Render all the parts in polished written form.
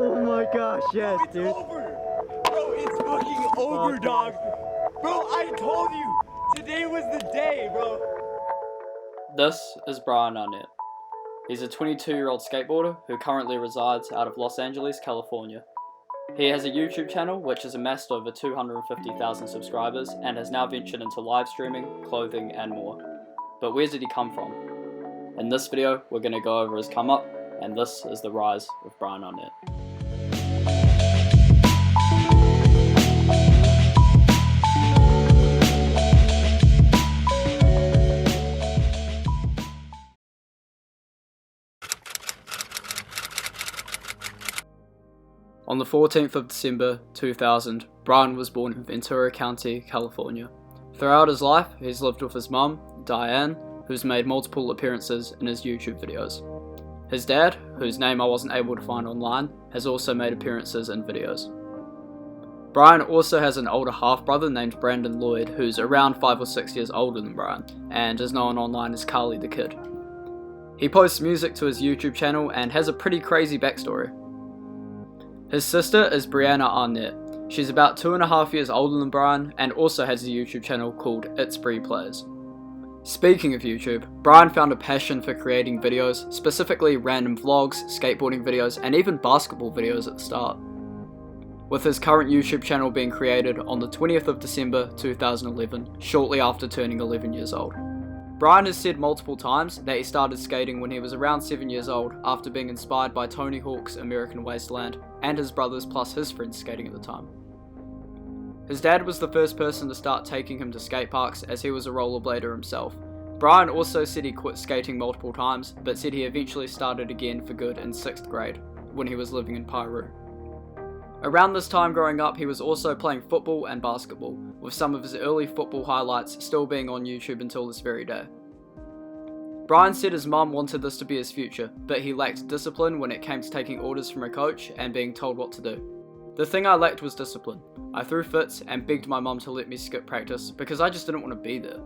Oh my gosh, yes, it's dude. Over. Bro, it's fucking over, dog. Bro, I told you. Today was the day, bro. This is Bryan Arnett. He's a 22-year-old skateboarder who currently resides out of Los Angeles, California. He has a YouTube channel which has amassed over 250,000 subscribers and has now ventured into live streaming, clothing and more. But where did he come from? In this video we're going to go over his come up, and this is the rise of Bryan Arnett. On the 14th of December 2000, Bryan was born in Ventura County, California. Throughout his life, he's lived with his mum, Diane, who's made multiple appearances in his YouTube videos. His dad, whose name I wasn't able to find online, has also made appearances in videos. Bryan also has an older half-brother named Brandon Lloyd, who's around 5 or 6 years older than Bryan, and is known online as Carly the Kid. He posts music to his YouTube channel and has a pretty crazy backstory. His sister is Brianna Arnett. She's about 2.5 years older than Bryan and also has a YouTube channel called It's Bree Plays. Speaking of YouTube, Bryan found a passion for creating videos, specifically random vlogs, skateboarding videos and even basketball videos at the start. With his current YouTube channel being created on the 20th of December 2011, shortly after turning 11 years old. Bryan has said multiple times that he started skating when he was around 7 years old after being inspired by Tony Hawk's American Wasteland and his brothers plus his friends skating at the time. His dad was the first person to start taking him to skate parks as he was a rollerblader himself. Bryan also said he quit skating multiple times but said he eventually started again for good in 6th grade when he was living in Peru. Around this time growing up, he was also playing football and basketball, with some of his early football highlights still being on YouTube until this very day. Bryan said his mum wanted this to be his future, but he lacked discipline when it came to taking orders from a coach and being told what to do. The thing I lacked was discipline. I threw fits and begged my mum to let me skip practice because I just didn't want to be there.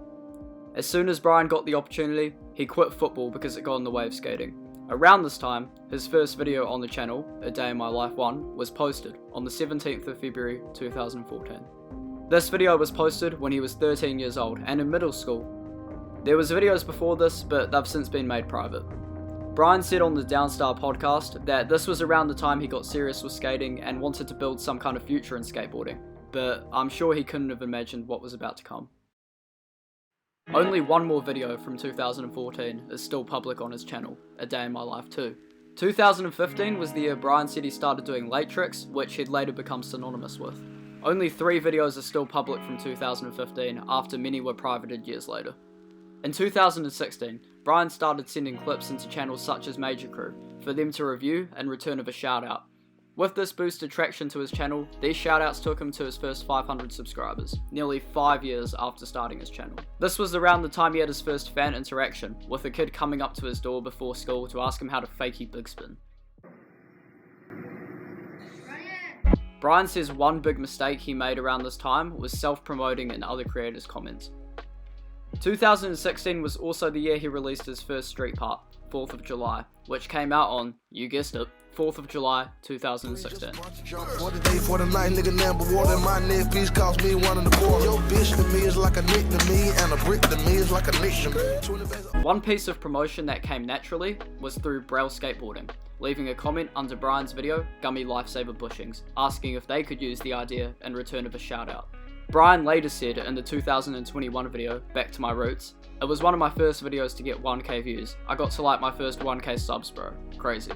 As soon as Bryan got the opportunity, he quit football because it got in the way of skating. Around this time, his first video on the channel, A Day in My Life 1, was posted on the 17th of February 2014. This video was posted when he was 13 years old and in middle school. There was videos before this, but they've since been made private. Bryan said on the Downstar podcast that this was around the time he got serious with skating and wanted to build some kind of future in skateboarding, but I'm sure he couldn't have imagined what was about to come. Only one more video from 2014 is still public on his channel, A Day in My Life 2. 2015 was the year Bryan said he started doing late tricks, which he'd later become synonymous with. Only 3 videos are still public from 2015 after many were privated years later. In 2016, Bryan started sending clips into channels such as Major Crew for them to review in return of a shout out. With this boosted traction to his channel, these shoutouts took him to his first 500 subscribers, nearly 5 years after starting his channel. This was around the time he had his first fan interaction, with a kid coming up to his door before school to ask him how to fakie big spin. Bryan says one big mistake he made around this time was self-promoting in other creators' comments. 2016 was also the year he released his first street part, 4th of July, which came out on, you guessed it, 4th of July 2016. One piece of promotion that came naturally was through Braille Skateboarding, leaving a comment under Bryan's video, Gummy Lifesaver Bushings, asking if they could use the idea in return of a shout out. Bryan later said in the 2021 video, Back to My Roots, "It was one of my first videos to get 1k views. I got to like my first 1k subs, bro. Crazy."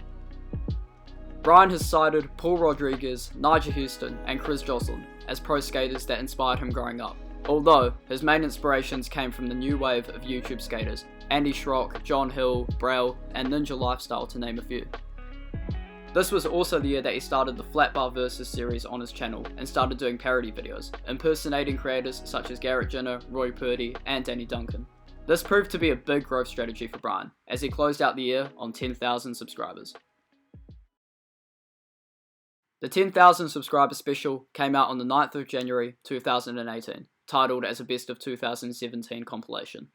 Bryan has cited Paul Rodriguez, Nigel Houston and Chris Joslin as pro skaters that inspired him growing up, although his main inspirations came from the new wave of YouTube skaters, Andy Schrock, John Hill, Braille and Ninja Lifestyle to name a few. This was also the year that he started the Flat Bar Versus series on his channel and started doing parody videos, impersonating creators such as Garrett Jenner, Roy Purdy and Danny Duncan. This proved to be a big growth strategy for Bryan, as he closed out the year on 10,000 subscribers. The 10,000 subscriber special came out on the 9th of January 2018, titled as a Best of 2017 compilation.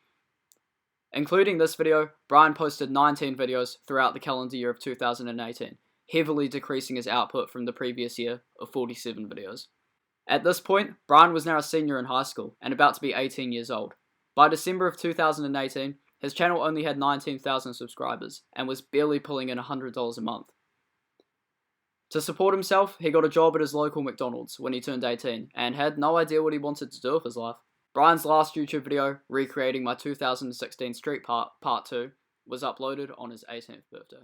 Including this video, Bryan posted 19 videos throughout the calendar year of 2018, heavily decreasing his output from the previous year of 47 videos. At this point, Bryan was now a senior in high school and about to be 18 years old. By December of 2018, his channel only had 19,000 subscribers and was barely pulling in $100 a month. To support himself, he got a job at his local McDonald's when he turned 18 and had no idea what he wanted to do with his life. Bryan's last YouTube video, recreating my 2016 street part 2, was uploaded on his 18th birthday.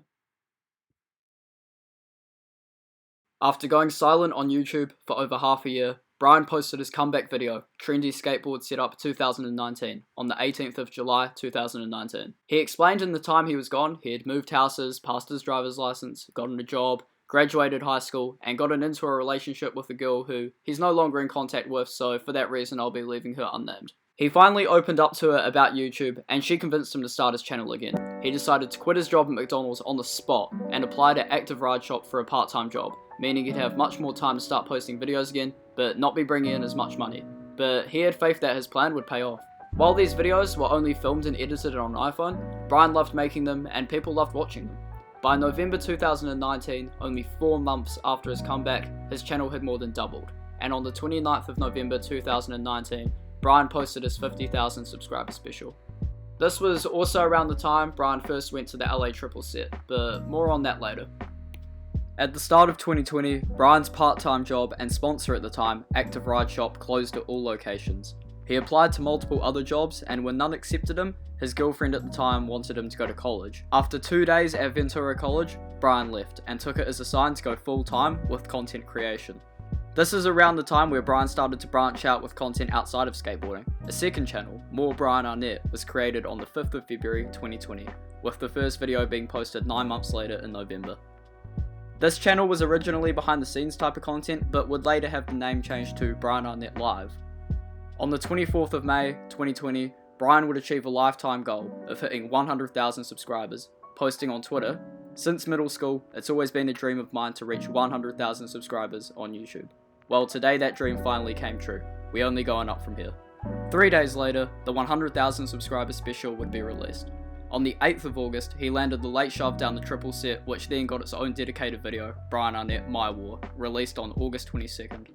After going silent on YouTube for over half a year, Bryan posted his comeback video, Trendy Skateboard Setup 2019, on the 18th of July 2019. He explained in the time he was gone, he had moved houses, passed his driver's license, gotten a job, graduated high school, and gotten into a relationship with a girl who he's no longer in contact with, so for that reason I'll be leaving her unnamed. He finally opened up to her about YouTube, and she convinced him to start his channel again. He decided to quit his job at McDonald's on the spot, and applied at Active Ride Shop for a part-time job, meaning he'd have much more time to start posting videos again, but not be bringing in as much money. But he had faith that his plan would pay off. While these videos were only filmed and edited on an iPhone, Bryan loved making them, and people loved watching them. By November 2019, only 4 months after his comeback, his channel had more than doubled, and on the 29th of November 2019, Bryan posted his 50,000 subscriber special. This was also around the time Bryan first went to the LA triple set, but more on that later. At the start of 2020, Bryan's part-time job and sponsor at the time, Active Ride Shop, closed at all locations. He applied to multiple other jobs, and when none accepted him, his girlfriend at the time wanted him to go to college. After 2 days at Ventura College, Bryan left and took it as a sign to go full-time with content creation. This is around the time where Bryan started to branch out with content outside of skateboarding. A second channel, More Bryan Arnett, was created on the 5th of February 2020, with the first video being posted 9 months later in November. This channel was originally behind the scenes type of content, but would later have the name changed to Bryan Arnett Live. On the 24th of May 2020, Bryan would achieve a lifetime goal of hitting 100,000 subscribers, posting on Twitter, "Since middle school, it's always been a dream of mine to reach 100,000 subscribers on YouTube. Well, today that dream finally came true. We're only going up from here." 3 days later, the 100,000 subscriber special would be released. On the 8th of August, he landed the late shove down the triple set, which then got its own dedicated video, Bryan Arnett My War, released on August 22nd.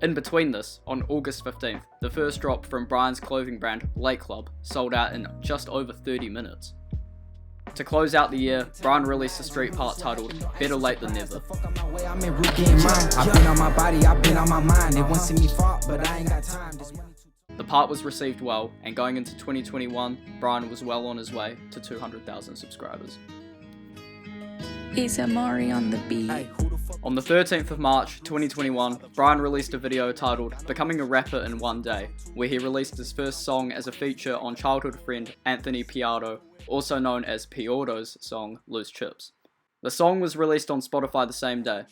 In between this, on August 15th, the first drop from Bryan's clothing brand, Lake Club, sold out in just over 30 minutes. To close out the year, Bryan released a street part titled Better Late Than Never. The part was received well, and going into 2021, Bryan was well on his way to 200,000 subscribers. It's Amari on the beat. On the 13th of March 2021, Bryan released a video titled Becoming a Rapper in One Day, where he released his first song as a feature on childhood friend Anthony Piardo, also known as Piordo's song Loose Chips. The song was released on Spotify the same day.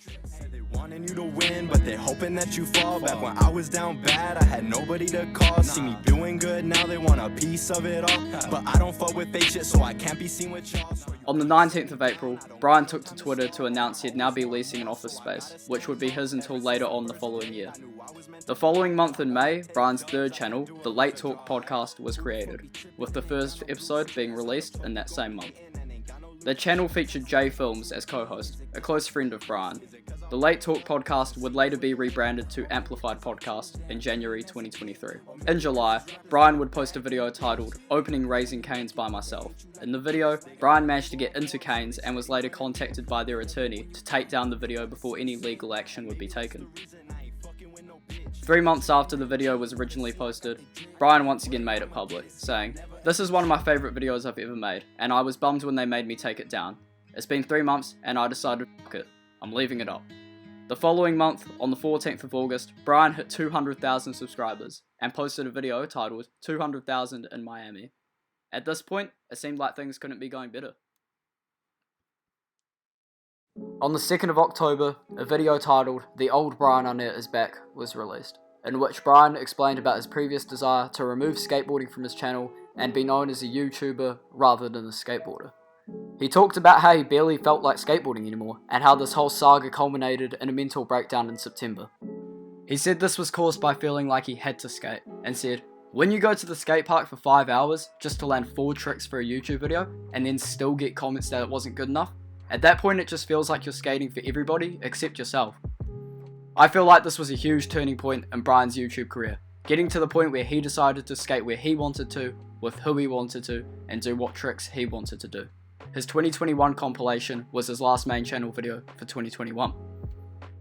They wanting you to win, but they're hoping that you fall. Back when I was down bad, I had nobody to call. See me doing good, now they want a piece of it all. But I don't fuck with fake shit, so I can't be seen with y'all. On the 19th of April, Bryan took to Twitter to announce he'd now be leasing an office space, which would be his until later on the following year. The following month in May, Bryan's third channel, The Late Talk Podcast, was created, with the first episode being released in that same month. The channel featured Jay Films as co-host, a close friend of Bryan. The Late Talk Podcast would later be rebranded to Amplified Podcast in January 2023. In July, Bryan would post a video titled Opening Raising Canes by Myself. In the video, Bryan managed to get into Canes and was later contacted by their attorney to take down the video before any legal action would be taken. 3 months after the video was originally posted, Bryan once again made it public, saying, "This is one of my favourite videos I've ever made, and I was bummed when they made me take it down. It's been 3 months, and I decided, fuck it, I'm leaving it up." The following month, on the 14th of August, Bryan hit 200,000 subscribers, and posted a video titled 200,000 in Miami. At this point, it seemed like things couldn't be going better. On the 2nd of October, a video titled The Old Bryan Arnett Is Back was released, in which Bryan explained about his previous desire to remove skateboarding from his channel and be known as a YouTuber rather than a skateboarder. He talked about how he barely felt like skateboarding anymore, and how this whole saga culminated in a mental breakdown in September. He said this was caused by feeling like he had to skate, and said, When you go to the skate park for 5 hours just to land 4 tricks for a YouTube video and then still get comments that it wasn't good enough, at that point it just feels like you're skating for everybody except yourself. I feel like this was a huge turning point in Bryan's YouTube career, getting to the point where he decided to skate where he wanted to, with who he wanted to, and do what tricks he wanted to do. His 2021 compilation was his last main channel video for 2021.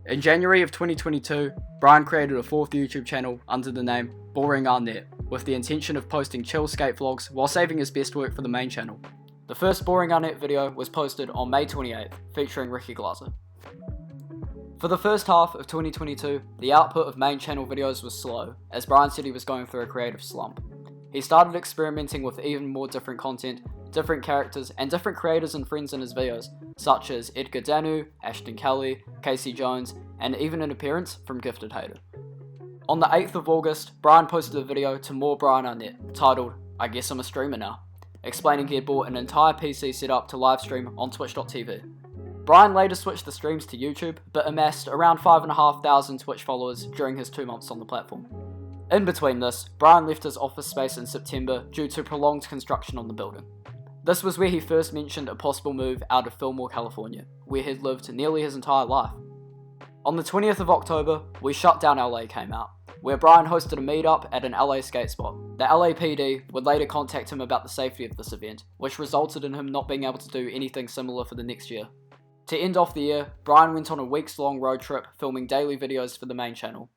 In January of 2022, Bryan created a 4th YouTube channel under the name Arnett, with the intention of posting chill skate vlogs while saving his best work for the main channel. The first Arnett video was posted on May 28th, featuring Ricky Glaser. For the first half of 2022, the output of main channel videos was slow, as Bryan said he was going through a creative slump. He started experimenting with even more different content, different characters, and different creators and friends in his videos, such as Edgar Danu, Ashton Kelly, Casey Jones, and even an appearance from Gifted Hater. On the 8th of August, Bryan posted a video to more Arnett, titled, "I guess I'm a streamer now," explaining he had bought an entire PC setup to livestream on twitch.tv. Bryan later switched the streams to YouTube, but amassed around 5,500 Twitch followers during his 2 months on the platform. In between this, Bryan left his office space in September due to prolonged construction on the building. This was where he first mentioned a possible move out of Fillmore, California, where he'd lived nearly his entire life. On the 20th of October, We Shut Down LA came out, where Bryan hosted a meetup at an LA skate spot. The LAPD would later contact him about the safety of this event, which resulted in him not being able to do anything similar for the next year. To end off the year, Bryan went on a weeks-long road trip filming daily videos for the main channel.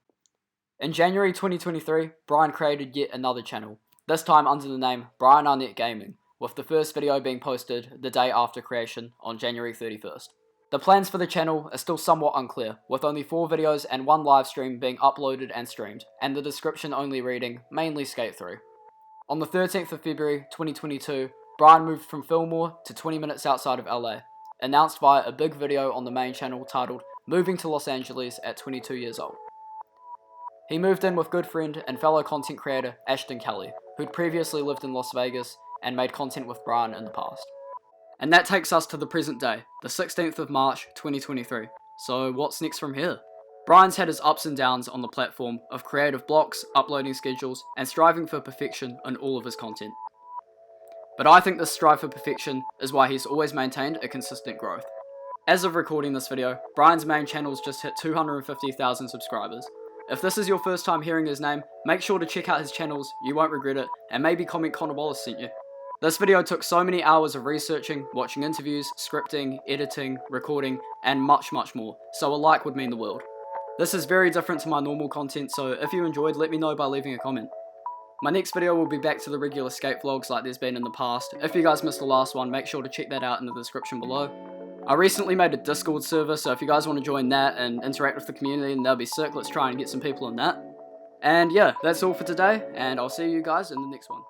In January 2023, Bryan created yet another channel, this time under the name Arnett Gaming, with the first video being posted the day after creation on January 31st. The plans for the channel are still somewhat unclear, with only 4 videos and 1 live stream being uploaded and streamed, and the description only reading, mainly skate through. On the 13th of February 2022, Bryan moved from Fillmore to 20 minutes outside of LA, announced via a big video on the main channel titled "Moving to Los Angeles at 22 years old." He moved in with good friend and fellow content creator Ashton Kelly, who'd previously lived in Las Vegas and made content with Bryan in the past. And that takes us to the present day, the 16th of March 2023. So what's next from here? Bryan's had his ups and downs on the platform of creative blocks, uploading schedules, and striving for perfection in all of his content. But I think this strive for perfection is why he's always maintained a consistent growth. As of recording this video, Bryan's main channel's just hit 250,000 subscribers. If this is your first time hearing his name, make sure to check out his channels, you won't regret it, and maybe comment Connor Wallace sent you. This video took so many hours of researching, watching interviews, scripting, editing, recording, and much more, so a like would mean the world. This is very different to my normal content, so if you enjoyed, let me know by leaving a comment. My next video will be back to the regular skate vlogs like there's been in the past. If you guys missed the last one, make sure to check that out in the description below. I recently made a Discord server, so if you guys want to join that and interact with the community, then that'll be sick. Let's try and get some people in that. And yeah, that's all for today, and I'll see you guys in the next one.